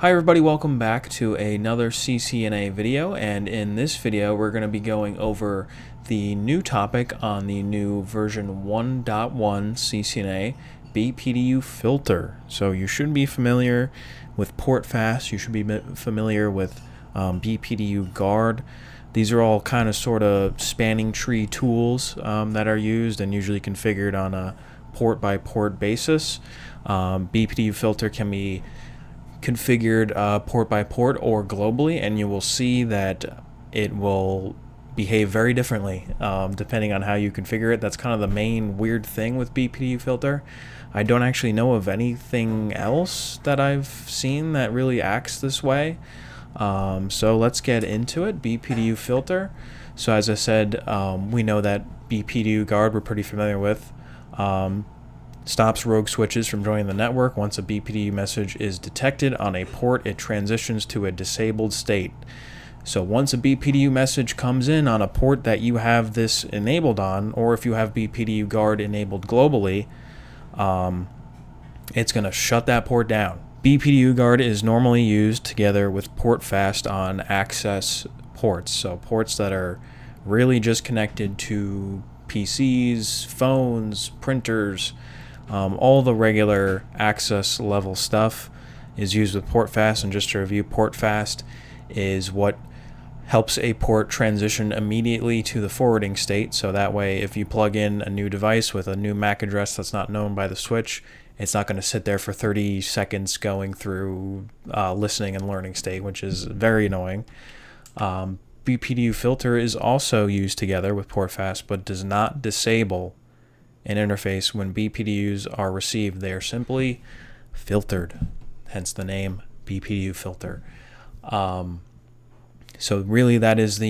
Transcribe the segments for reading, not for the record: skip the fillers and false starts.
Hi everybody, welcome back to another CCNA video, and in this video we're going to be going over the new topic on the new version 1.1 CCNA BPDU Filter. So you should be familiar with port fast, you should be familiar with BPDU guard. These are all kind of sort of spanning tree tools that are used and usually configured on a port by port basis. BPDU Filter can be configured port by port or globally, and you will see that it will behave very differently depending on how you configure it. That's kind of the main weird thing with BPDU Filter. I don't actually know of anything else that I've seen that really acts this way. So let's get into it. BPDU Filter. So as I said, we know that BPDU guard we're pretty familiar with. Stops rogue switches from joining the network. Once a BPDU message is detected on a port, it transitions to a disabled state. So once a BPDU message comes in on a port that you have this enabled on, or if you have BPDU guard enabled globally, it's going to shut that port down. BPDU guard is normally used together with port fast on access ports, so ports that are really just connected to PCs, phones, printers. All the regular access level stuff is used with port fast, and just to review, port fast is what helps a port transition immediately to the forwarding state. So that way, if you plug in a new device with a new MAC address that's not known by the switch, it's not going to sit there for 30 seconds going through listening and learning state, which is very annoying. BPDU Filter is also used together with port fast, but does not disable an interface when BPDUs are received. They are simply filtered, hence the name BPDU Filter. So really that is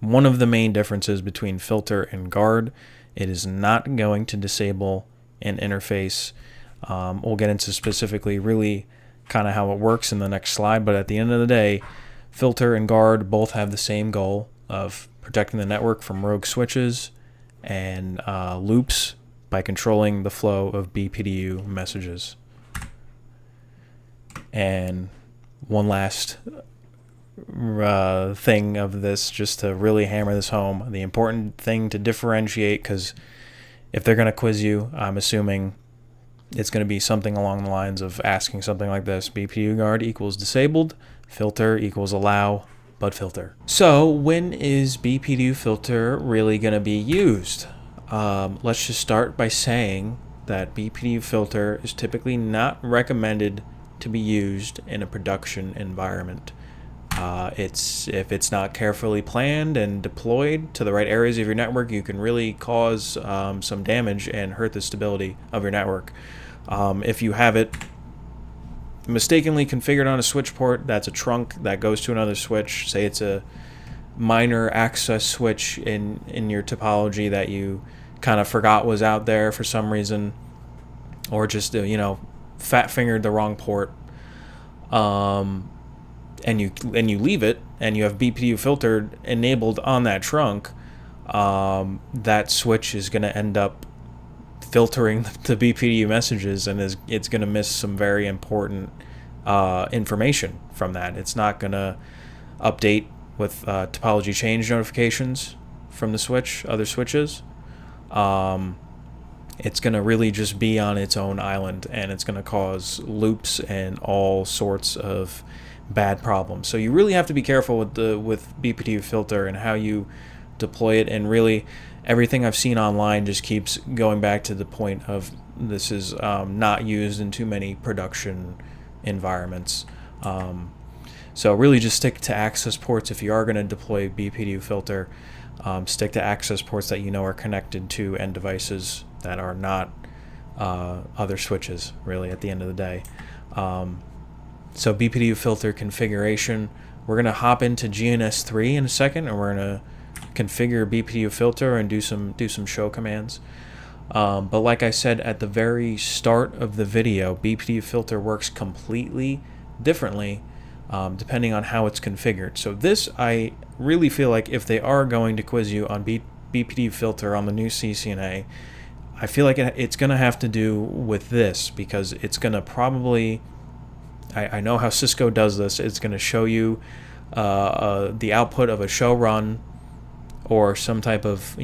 one of the main differences between filter and guard. It is not going to disable an interface. We'll get into specifically really kind of how it works in the next slide, but at the end of the day, filter and guard both have the same goal of protecting the network from rogue switches and loops by controlling the flow of BPDU messages. And one last thing of this, just to really hammer this home, the important thing to differentiate, because if they're going to quiz you, I'm assuming it's going to be something along the lines of asking something like this: BPDU guard equals disabled, filter equals allow, but filter. So when is BPDU Filter really going to be used? Let's just start by saying that BPDU Filter is typically not recommended to be used in a production environment. If it's not carefully planned and deployed to the right areas of your network, you can really cause some damage and hurt the stability of your network. If you have it mistakenly configured on a switch port, that's a trunk that goes to another switch. Say it's a minor access switch in your topology that you kind of forgot was out there for some reason, or just fat fingered the wrong port, and you leave it and you have BPDU Filter enabled on that trunk, that switch is going to end up filtering the BPDU messages, and it's going to miss some very important information from that. It's not going to update with topology change notifications from the switch, other switches. It's going to really just be on its own island, and it's going to cause loops and all sorts of bad problems. So you really have to be careful with BPDU Filter and how you deploy it, and really everything I've seen online just keeps going back to the point of this is not used in too many production environments. So really just stick to access ports. If you are going to deploy BPDU Filter, stick to access ports that you know are connected to end devices that are not other switches, really, at the end of the day. So BPDU Filter configuration, we're going to hop into GNS3 in a second, and we're going to configure BPDU Filter and do some show commands. But like I said at the very start of the video, BPDU Filter works completely differently depending on how it's configured. So this, I really feel like if they are going to quiz you on BPDU Filter on the new CCNA, I feel like it's going to have to do with this, because it's going to probably I know how Cisco does this. It's going to show you the output of a show run or some type of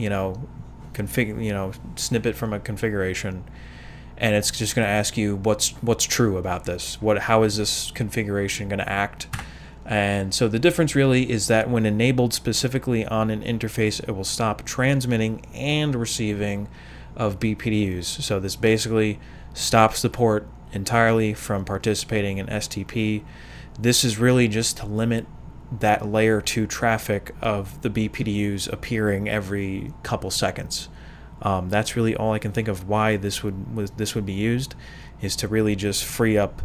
snippet from a configuration, and it's just going to ask you what's true about this. How is this configuration going to act? And so the difference really is that when enabled specifically on an interface, it will stop transmitting and receiving of BPDUs. So this basically stops the port entirely from participating in STP. This is really just to limit that layer 2 traffic of the BPDUs appearing every couple seconds. That's really all I can think of why this would be used, is to really just free up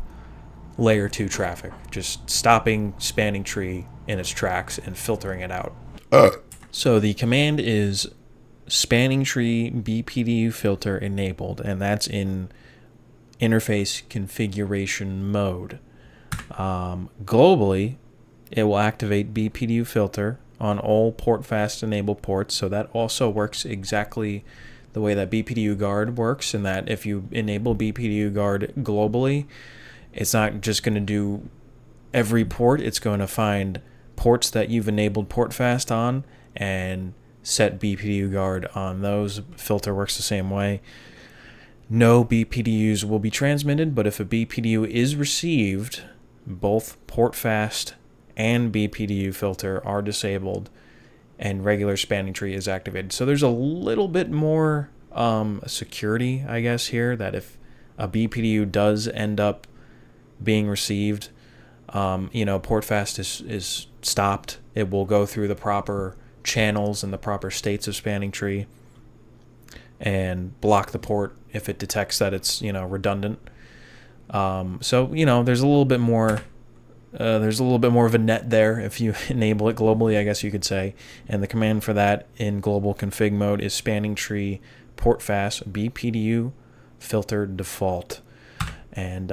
layer 2 traffic, just stopping spanning tree in its tracks and filtering it out. So the command is spanning tree BPDU filter enabled, and that's in interface configuration mode. Globally, it will activate BPDU filter on all port fast enabled ports, so that also works exactly the way that BPDU guard works, in that if you enable BPDU guard globally, it's not just going to do every port. It's going to find ports that you've enabled port fast on and set BPDU guard on those. Filter works the same way. No BPDUs will be transmitted, but if a BPDU is received, both port fast and BPDU filter are disabled and regular spanning tree is activated. So there's a little bit more security, I guess, here, that if a BPDU does end up being received, port fast is stopped. It will go through the proper channels and the proper states of spanning tree and block the port if it detects that it's redundant. So there's a little bit more. There's a little bit more of a net there if you enable it globally, I guess you could say. And the command for that in global config mode is spanning tree port fast BPDU filter default. And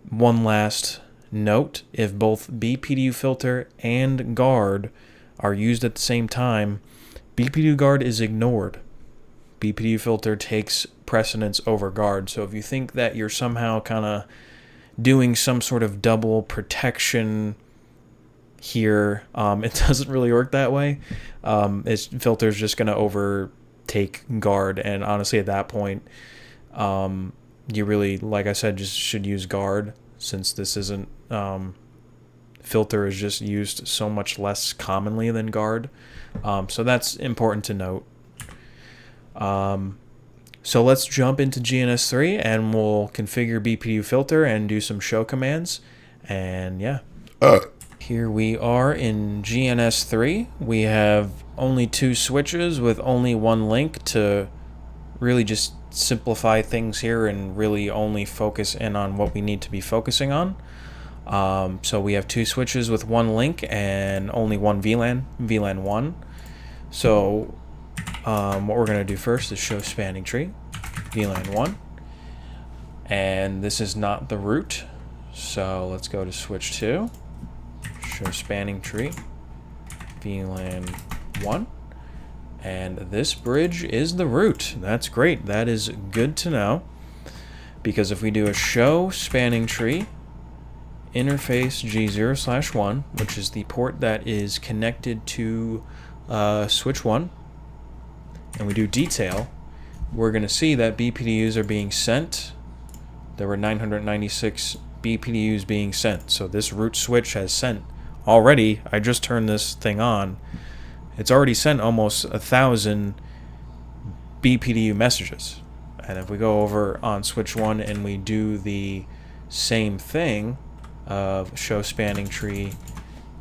one last note: if both BPDU filter and guard are used at the same time, BPDU guard is ignored. BPDU filter takes precedence over guard. So if you think that you're somehow kind of doing some sort of double protection here, it doesn't really work that way. Filter's just going to overtake guard, and honestly at that point, you really, like I said, just should use guard, since this isn't filter is just used so much less commonly than guard. So that's important to note. So let's jump into GNS3 and we'll configure BPDU filter and do some show commands. And yeah, here we are in GNS3. We have only 2 switches with only 1 link to really just simplify things here and really only focus in on what we need to be focusing on. So we have 2 switches with 1 link and only 1 VLAN 1. So what we're going to do first is show spanning tree, VLAN 1. And this is not the root. So let's go to switch 2, show spanning tree, VLAN 1. And this bridge is the root. That's great. That is good to know. Because if we do a show spanning tree, interface G0/1, which is the port that is connected to switch 1, and we do detail, we're going to see that BPDUs are being sent. There were 996 BPDUs being sent. So this root switch has sent already. I just turned this thing on. It's already sent almost 1,000 BPDU messages. And if we go over on switch 1 and we do the same thing of show spanning tree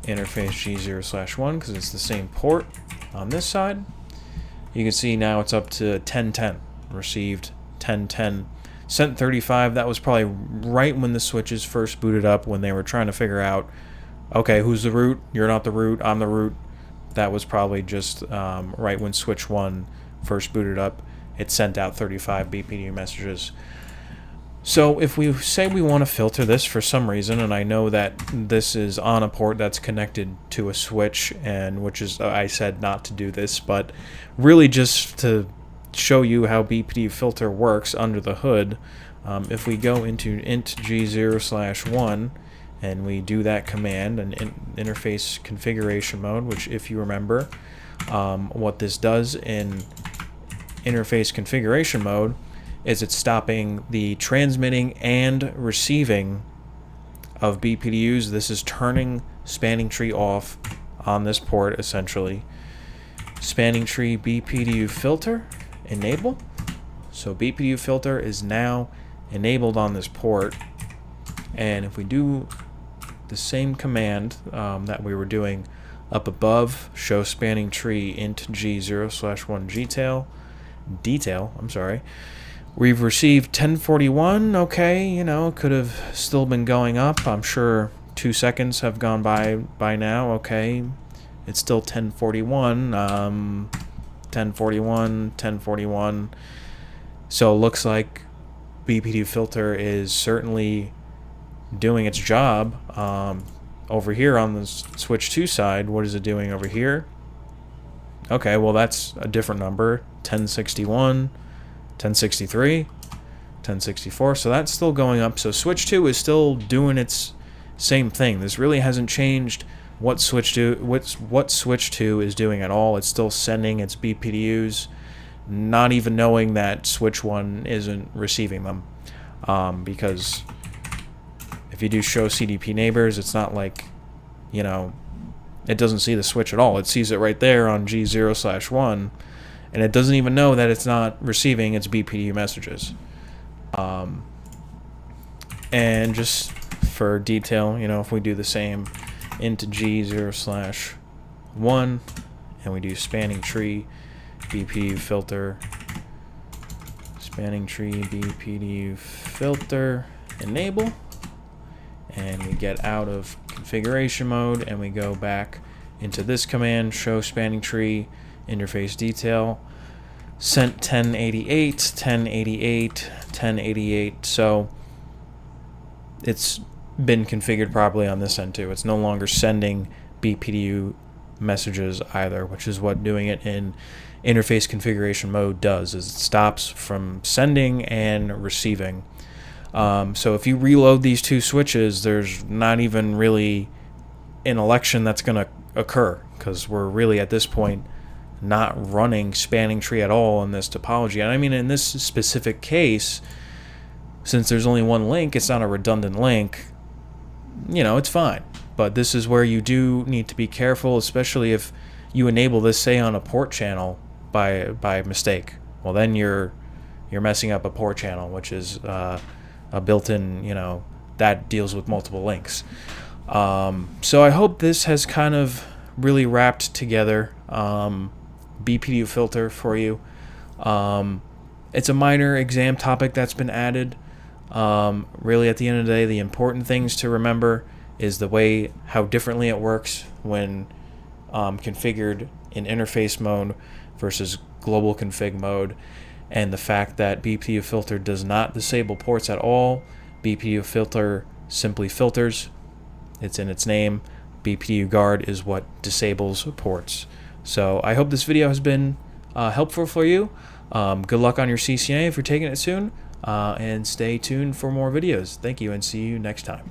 interface G0/1, because it's the same port on this side, you can see now it's up to 1010. Received 1010. Sent 35. That was probably right when the switches first booted up, when they were trying to figure out, okay, who's the root? You're not the root. I'm the root. That was probably just right when switch 1 first booted up. It sent out 35 BPDU messages. So if we say we want to filter this for some reason, and I know that this is on a port that's connected to a switch, and which is, I said not to do this, but really just to show you how BPDU filter works under the hood, If we go into int g0/1 and we do that command in interface configuration mode, which, if you remember, what this does in interface configuration mode is it's stopping the transmitting and receiving of BPDUs. This is turning spanning tree off on this port, essentially. Spanning tree BPDU filter enable. So BPDU filter is now enabled on this port, and if we do the same command that we were doing up above, show spanning tree int g0/1 detail, we've received 1041. Okay, you know, could have still been going up. I'm sure 2 seconds have gone by now. Okay, it's still 1041. 1041. So it looks like BPDU filter is certainly doing its job. Over here on the switch 2 side, what is it doing over here? Okay, well, that's a different number. 1061, 1063, 1064. So that's still going up. So switch 2 is still doing its same thing. This really hasn't changed what switch 2 is doing at all. It's still sending its BPDUs, not even knowing that switch 1 isn't receiving them, because if you do show CDP neighbors, it's not like, you know, it doesn't see the switch at all. It sees it right there on G0/1, and it doesn't even know that it's not receiving its BPDU messages. And just for detail, you know, if we do the same into G0/1 and we do spanning tree BPDU filter, spanning tree BPDU filter enable, and we get out of configuration mode and we go back into this command, show spanning tree interface detail, sent 1088, 1088, 1088. So it's been configured properly on this end too. It's no longer sending BPDU messages either, which is what doing it in interface configuration mode does, is it stops from sending and receiving. So if you reload these two switches, there's not even really an election that's going to occur, because we're really at this point not running spanning tree at all in this topology. And I mean, in this specific case, since there's only one link, it's not a redundant link, you know, it's fine. But this is where you do need to be careful, especially if you enable this, say, on a port channel by mistake. Well, then you're messing up a port channel, which is a built-in, you know, that deals with multiple links. So I hope this has kind of really wrapped together BPDU filter for you. It's a minor exam topic that's been added. Really, at the end of the day, the important things to remember is the way how differently it works when configured in interface mode versus global config mode, and the fact that BPDU filter does not disable ports at all. BPDU filter simply filters. It's in its name. BPDU guard is what disables ports. So I hope this video has been helpful for you. Good luck on your CCNA if you're taking it soon, and stay tuned for more videos. Thank you, and see you next time.